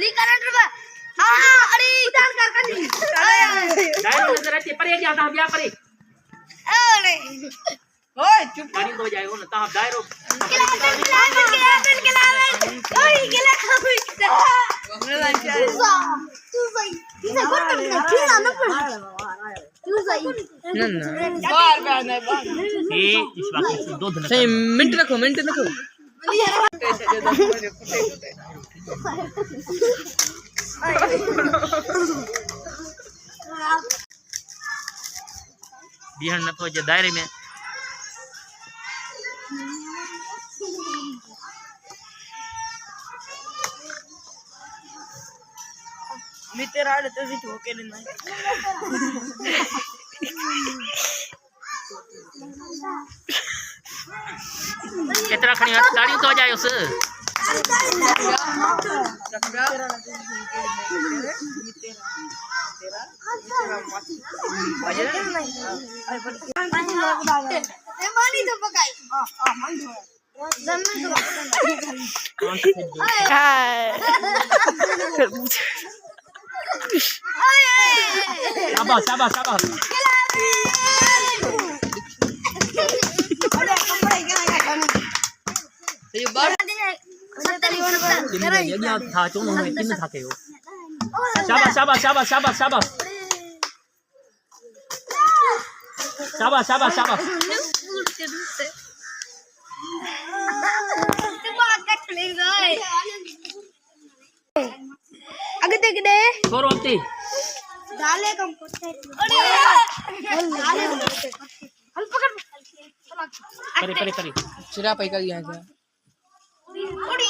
ली current बा हां अरे उड़ान कर कर डायरो नजर आती परे जा ता बिया परे अरे ओए चुप गाड़ी तो जाए हो ना ता डायरो ओए गिला तू सही कोण करत ठीक आहे ना पण तू सही बार बार नहीं बार ए इस बात से दूध न सही मिनट रखो बिहान न तो जे दायरे में मी तेरा आड़े तो सिर्फ होके नहीं कितना खड़ी गाड़ी तो जाए उस मानी तो पकाई शाबाश शाबाश शाबाश ये बार ये था चुन में किन था के हो शाबाश शाबाश शाबाश शाबाश शाबाश शाबाश शाबाश शाबाश अगे देख दे छोरो अपती डाले कम अरे डाले हम पकड़ परे परे परे चिरा पैका यहाँ से उड़ी